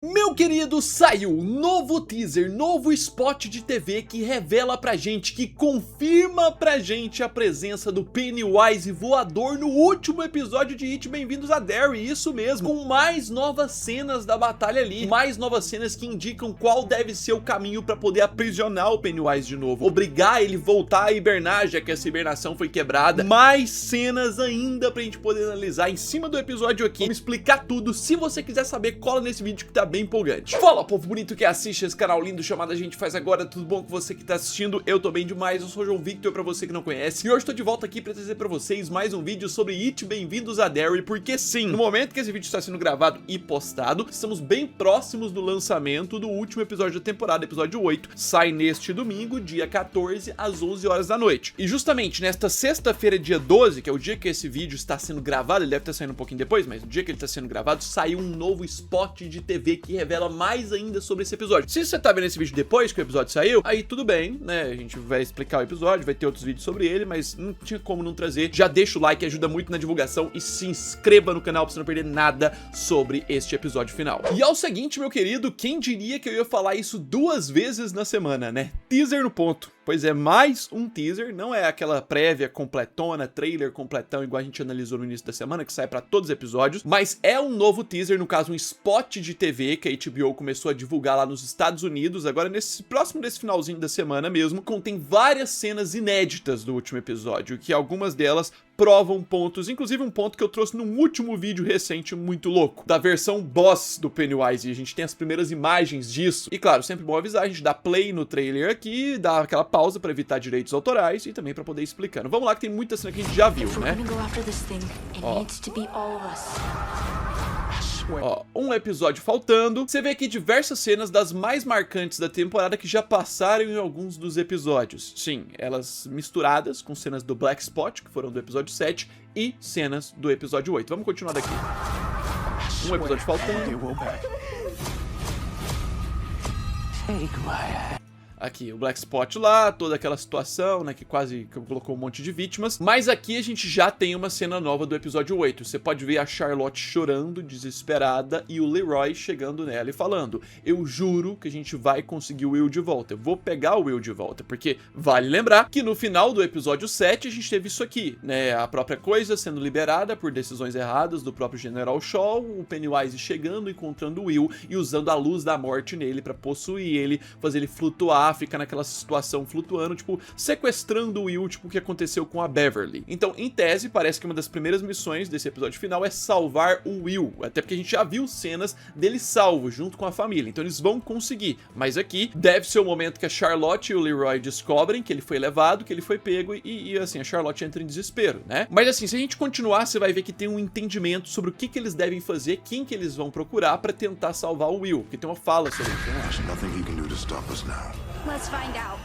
Meu querido, saiu um novo teaser, novo spot de TV que revela pra gente, que confirma pra gente a presença do Pennywise voador no último episódio de It Bem-vindos a Derry, isso mesmo, com mais novas cenas da batalha ali, mais novas cenas que indicam qual deve ser o caminho pra poder aprisionar o Pennywise de novo, obrigar ele a voltar a hibernar, já que essa hibernação foi quebrada, mais cenas ainda pra gente poder analisar em cima do episódio aqui, vamos explicar tudo. Se você quiser saber, cola nesse vídeo que tá bem empolgante. Fala, povo bonito que assiste esse canal lindo chamado A Gente Faz Agora, tudo bom com você que tá assistindo? Eu tô bem demais, eu sou o João Victor, pra você que não conhece, e hoje tô de volta aqui pra trazer pra vocês mais um vídeo sobre It Bem-vindos a Derry, porque sim, no momento que esse vídeo está sendo gravado e postado, estamos bem próximos do lançamento do último episódio da temporada, episódio 8, sai neste domingo, dia 14, às 11 horas da noite. E justamente nesta sexta-feira, dia 12, que é o dia que esse vídeo está sendo gravado, ele deve estar saindo um pouquinho depois, mas no dia que ele está sendo gravado, saiu um novo spot de TV que revela mais ainda sobre esse episódio. Se você tá vendo esse vídeo depois que o episódio saiu, aí tudo bem, né? A gente vai explicar o episódio, vai ter outros vídeos sobre ele, mas não tinha como não trazer. Já deixa o like, ajuda muito na divulgação, e se inscreva no canal pra você não perder nada sobre este episódio final. E é o seguinte, meu querido, quem diria que eu ia falar isso duas vezes na semana, né? Teaser no ponto. Pois é, mais um teaser, não é aquela prévia completona, trailer completão, igual a gente analisou no início da semana, que sai pra todos os episódios, mas é um novo teaser, no caso um spot de TV que a HBO começou a divulgar lá nos Estados Unidos, agora próximo desse finalzinho da semana mesmo, contém várias cenas inéditas do último episódio, que algumas delas provam pontos, inclusive um ponto que eu trouxe num último vídeo recente muito louco, da versão boss do Pennywise, e a gente tem as primeiras imagens disso. E claro, sempre bom avisar, a gente dá play no trailer aqui, dá aquela pausa pra evitar direitos autorais e também pra poder ir explicando. Vamos lá que tem muita cena que a gente já viu, né? Ó, um episódio faltando. Você vê aqui diversas cenas das mais marcantes da temporada que já passaram em alguns dos episódios. Sim, elas misturadas com cenas do Black Spot, que foram do episódio 7, e cenas do episódio 8. Vamos continuar daqui. Um episódio faltando. Aqui, o Black Spot lá, toda aquela situação, né, que quase colocou um monte de vítimas. Mas aqui a gente já tem uma cena nova do episódio 8. Você pode ver a Charlotte chorando, desesperada, e o Leroy chegando nela e falando: eu juro que a gente vai conseguir o Will de volta. Eu vou pegar o Will de volta. Porque vale lembrar que no final do episódio 7 a gente teve isso aqui, né, a própria coisa sendo liberada por decisões erradas do próprio General Shaw, o Pennywise chegando, encontrando o Will e usando a luz da morte nele pra possuir ele, fazer ele flutuar, fica naquela situação flutuando, tipo, sequestrando o Will, tipo o que aconteceu com a Beverly. Então, em tese, parece que uma das primeiras missões desse episódio final é salvar o Will, até porque a gente já viu cenas dele salvo, junto com a família, então eles vão conseguir. Mas aqui, deve ser o momento que a Charlotte e o Leroy descobrem que ele foi levado, que ele foi pego, e assim, a Charlotte entra em desespero, né? Mas assim, se a gente continuar, você vai ver que tem um entendimento sobre o que eles devem fazer, quem que eles vão procurar pra tentar salvar o Will, porque tem uma fala sobre isso, né? Let's find out.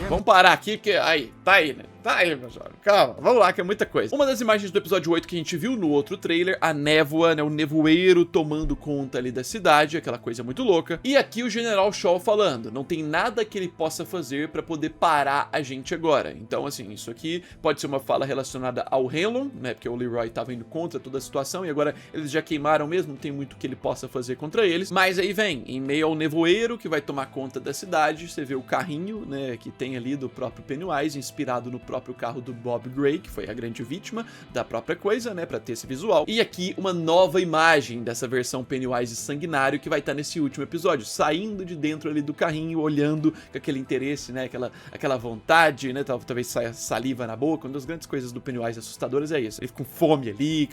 Vamos parar aqui, porque aí, tá aí, né? Tá aí, meu jovem. Calma, vamos lá, que é muita coisa. Uma das imagens do episódio 8 que a gente viu no outro trailer, a névoa, né? O nevoeiro tomando conta ali da cidade, aquela coisa muito louca. E aqui o General Shaw falando: não tem nada que ele possa fazer pra poder parar a gente agora. Então, assim, isso aqui pode ser uma fala relacionada ao Hanlon, né? Porque o Leroy tava indo contra toda a situação e agora eles já queimaram mesmo, não tem muito que ele possa fazer contra eles. Mas aí vem, em meio ao nevoeiro que vai tomar conta da cidade, você vê o carrinho, né? Que tem ali do próprio Pennywise, inspirado no próprio carro do Bob Gray, que foi a grande vítima da própria coisa, né, pra ter esse visual. E aqui uma nova imagem dessa versão Pennywise sanguinário que vai estar nesse último episódio, saindo de dentro ali do carrinho, olhando com aquele interesse, né, aquela vontade, né, talvez saia saliva na boca. Uma das grandes coisas do Pennywise assustadoras é isso, ele fica com fome ali,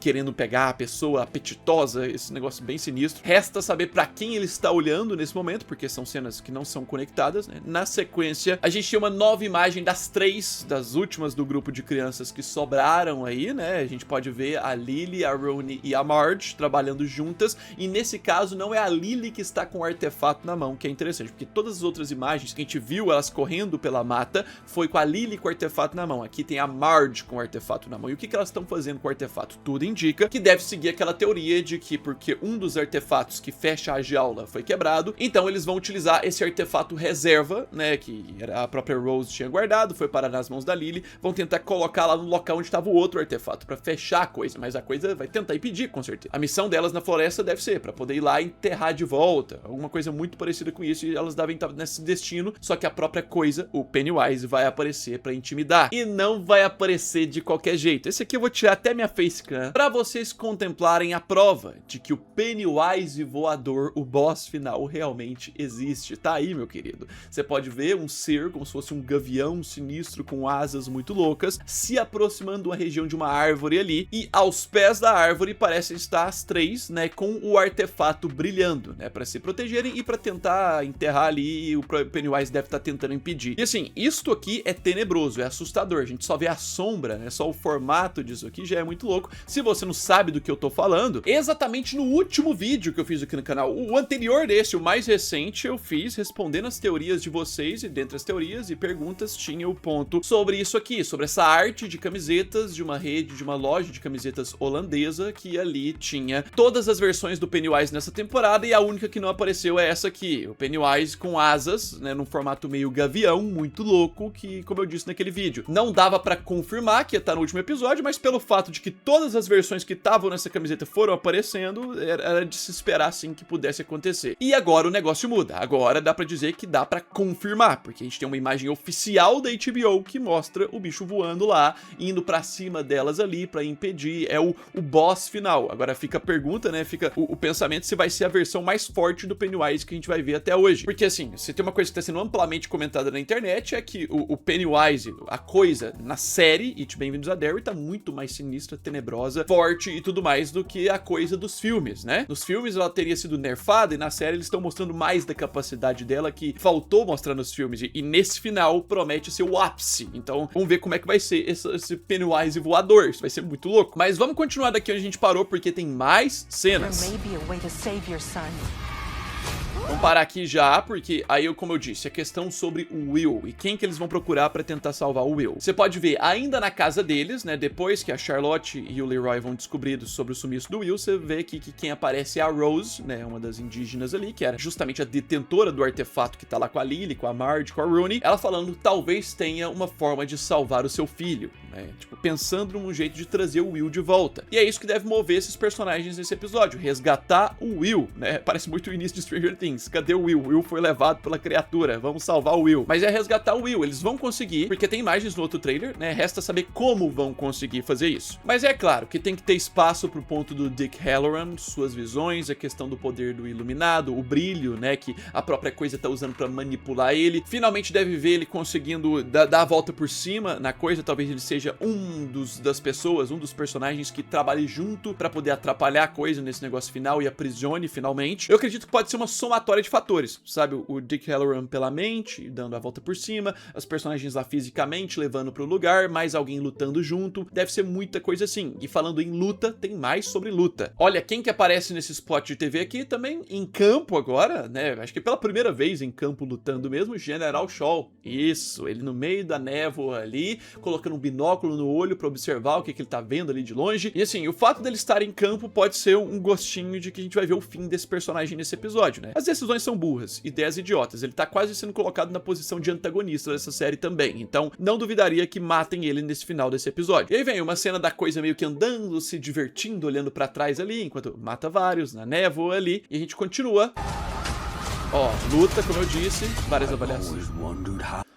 querendo pegar a pessoa apetitosa, esse negócio bem sinistro. Resta saber pra quem ele está olhando nesse momento, porque são cenas que não são conectadas, né. Na sequência, a gente tem uma nova imagem das últimas do grupo de crianças que sobraram aí, né? A gente pode ver a Lily, a Roni e a Marge trabalhando juntas, e nesse caso não é a Lily que está com o artefato na mão, que é interessante, porque todas as outras imagens que a gente viu elas correndo pela mata foi com a Lily com o artefato na mão. Aqui tem a Marge com o artefato na mão. E o que elas estão fazendo com o artefato? Tudo indica que deve seguir aquela teoria de que porque um dos artefatos que fecha a jaula foi quebrado, então eles vão utilizar esse artefato reserva, né, que a própria Rose tinha guardado, foi parar nas as mãos da Lily, vão tentar colocar lá no local onde estava o outro artefato, pra fechar a coisa, mas a coisa vai tentar impedir, com certeza. A missão delas na floresta deve ser pra poder ir lá e enterrar de volta, alguma coisa muito parecida com isso, e elas devem estar nesse destino, só que a própria coisa, o Pennywise, vai aparecer pra intimidar. E não vai aparecer de qualquer jeito. Esse aqui eu vou tirar até minha facecam pra vocês contemplarem a prova de que o Pennywise voador, o boss final, realmente existe. Tá aí, meu querido. Você pode ver um ser, como se fosse um gavião sinistro com asas muito loucas, se aproximando de uma região de uma árvore ali, e aos pés da árvore parecem estar as três, né, com o artefato brilhando, né, pra se protegerem e pra tentar enterrar ali, e o Pennywise deve estar tentando impedir. E assim, isto aqui é tenebroso, é assustador, a gente só vê a sombra, né, só o formato disso aqui já é muito louco. Se você não sabe do que eu tô falando, exatamente no último vídeo que eu fiz aqui no canal, o anterior desse, o mais recente, eu fiz respondendo as teorias de vocês, e dentre as teorias e perguntas tinha o ponto sobre isso aqui, sobre essa arte de camisetas de uma rede, de uma loja de camisetas holandesa, que ali tinha todas as versões do Pennywise nessa temporada, e a única que não apareceu é essa aqui, o Pennywise com asas, né, num formato meio gavião, muito louco, que, como eu disse naquele vídeo, não dava pra confirmar que ia estar no último episódio, mas pelo fato de que todas as versões que estavam nessa camiseta foram aparecendo, era de se esperar sim que pudesse acontecer. E agora o negócio muda, agora dá pra dizer que dá pra confirmar, porque a gente tem uma imagem oficial da HBO que mostra o bicho voando lá, indo pra cima delas ali pra impedir, é o boss final. Agora fica a pergunta, né, fica o pensamento se vai ser a versão mais forte do Pennywise que a gente vai ver até hoje. Porque assim, se tem uma coisa que tá sendo amplamente comentada na internet é que o Pennywise, a coisa na série It Bem-vindos a Derry, tá muito mais sinistra, tenebrosa, forte e tudo mais do que a coisa dos filmes, né? Nos filmes ela teria sido nerfada e na série eles estão mostrando mais da capacidade dela que faltou mostrar nos filmes, e nesse final promete ser o ápice. Então vamos ver como é que vai ser esse Pennywise voador, isso vai ser muito louco. Mas vamos continuar daqui onde a gente parou, porque tem mais cenas. Vamos parar aqui já, porque aí, como eu disse, a questão sobre o Will e quem que eles vão procurar pra tentar salvar o Will. Você pode ver, ainda na casa deles, né, depois que a Charlotte e o Leroy vão descobrir sobre o sumiço do Will, você vê aqui que quem aparece é a Rose, né, uma das indígenas ali, que era justamente a detentora do artefato que tá lá com a Lily, com a Marge, com a Rooney, ela falando talvez tenha uma forma de salvar o seu filho, né, tipo, pensando num jeito de trazer o Will de volta. E é isso que deve mover esses personagens nesse episódio, resgatar o Will, né, parece muito o início de Stranger Things. Cadê o Will? O Will foi levado pela criatura, vamos salvar o Will. Mas é resgatar o Will, eles vão conseguir, porque tem imagens no outro trailer, né, resta saber como vão conseguir fazer isso. Mas é claro que tem que ter espaço pro ponto do Dick Hallorann, suas visões, a questão do poder do iluminado, o brilho, né, que a própria coisa tá usando pra manipular ele. Finalmente deve ver ele conseguindo dar a volta por cima na coisa, talvez ele seja das pessoas, um dos personagens que trabalhe junto pra poder atrapalhar a coisa nesse negócio final e aprisione finalmente. Eu acredito que pode ser uma somatória de fatores, sabe? O Dick Hallorann pela mente, dando a volta por cima, as personagens lá fisicamente levando pro lugar, mais alguém lutando junto, deve ser muita coisa assim. E falando em luta, tem mais sobre luta. Olha, quem que aparece nesse spot de TV aqui também em campo agora, né? Acho que pela primeira vez em campo lutando mesmo, General Shaw. Isso, ele no meio da névoa ali, colocando um binóculo no olho pra observar o que ele tá vendo ali de longe. E assim, o fato dele estar em campo pode ser um gostinho de que a gente vai ver o fim desse personagem nesse episódio, né? As decisões são burras, ideias idiotas, ele tá quase sendo colocado na posição de antagonista dessa série também, então não duvidaria que matem ele nesse final desse episódio. E aí vem uma cena da coisa meio que andando, se divertindo, olhando pra trás ali, enquanto mata vários, na névoa ali, e a gente continua. Ó, luta, como eu disse, várias avaliações.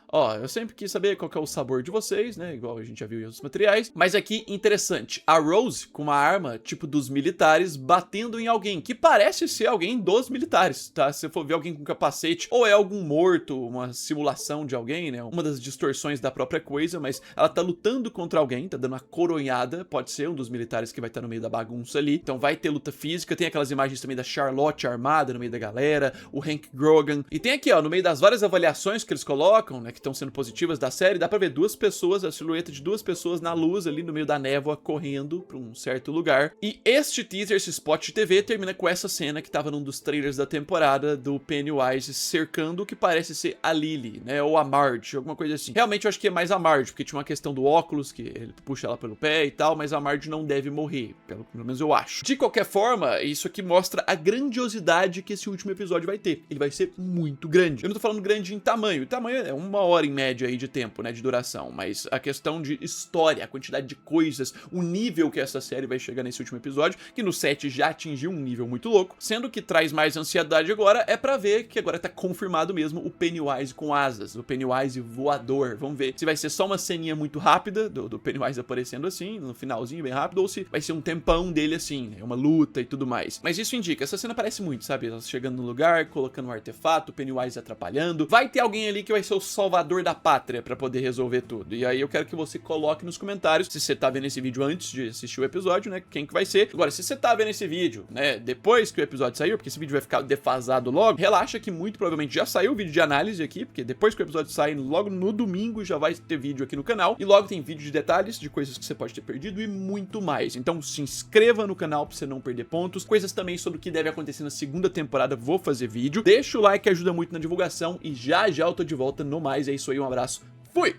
Ó, eu sempre quis saber qual que é o sabor de vocês, né, igual a gente já viu em outros materiais, mas aqui, interessante, a Rose com uma arma, tipo dos militares, batendo em alguém, que parece ser alguém dos militares, tá? Se você for ver alguém com capacete, ou é algum morto, uma simulação de alguém, né, uma das distorções da própria coisa, mas ela tá lutando contra alguém, tá dando uma coronhada, pode ser um dos militares que vai estar no meio da bagunça ali, então vai ter luta física, tem aquelas imagens também da Charlotte armada no meio da galera, o Hank Grogan, e tem aqui, ó, no meio das várias avaliações que eles colocam, né, que estão sendo positivas da série, dá pra ver duas pessoas, a silhueta de duas pessoas na luz ali no meio da névoa, correndo pra um certo lugar. E este teaser, esse spot de TV, termina com essa cena que tava num dos trailers da temporada, do Pennywise cercando o que parece ser a Lily, né, ou a Marge, alguma coisa assim. Realmente eu acho que é mais a Marge, porque tinha uma questão do óculos, que ele puxa ela pelo pé e tal, mas a Marge não deve morrer, pelo menos eu acho. De qualquer forma, isso aqui mostra a grandiosidade que esse último episódio vai ter. Ele vai ser muito grande. Eu não tô falando grande em tamanho, o tamanho é uma hora em média aí de tempo, né, de duração, mas a questão de história, a quantidade de coisas, o nível que essa série vai chegar nesse último episódio, que no 7 já atingiu um nível muito louco, sendo que traz mais ansiedade agora é pra ver que agora tá confirmado mesmo o Pennywise com asas, o Pennywise voador. Vamos ver se vai ser só uma ceninha muito rápida do Pennywise aparecendo assim, no finalzinho bem rápido, ou se vai ser um tempão dele assim, né, uma luta e tudo mais. Mas isso indica, essa cena parece muito, sabe, ela chegando no lugar, colocando um artefato, o Pennywise atrapalhando, vai ter alguém ali que vai ser o salvador da pátria pra poder resolver tudo. E aí eu quero que você coloque nos comentários se você tá vendo esse vídeo antes de assistir o episódio, né, quem que vai ser. Agora, se você tá vendo esse vídeo, né, depois que o episódio saiu, porque esse vídeo vai ficar defasado logo, relaxa que muito provavelmente já saiu o vídeo de análise aqui, porque depois que o episódio sai, logo no domingo já vai ter vídeo aqui no canal, e logo tem vídeo de detalhes, de coisas que você pode ter perdido e muito mais. Então se inscreva no canal pra você não perder pontos, coisas também sobre o que deve acontecer na segunda temporada, vou fazer vídeo, deixa o like que ajuda muito na divulgação, e já já eu tô de volta no mais, é isso aí, um abraço, fui!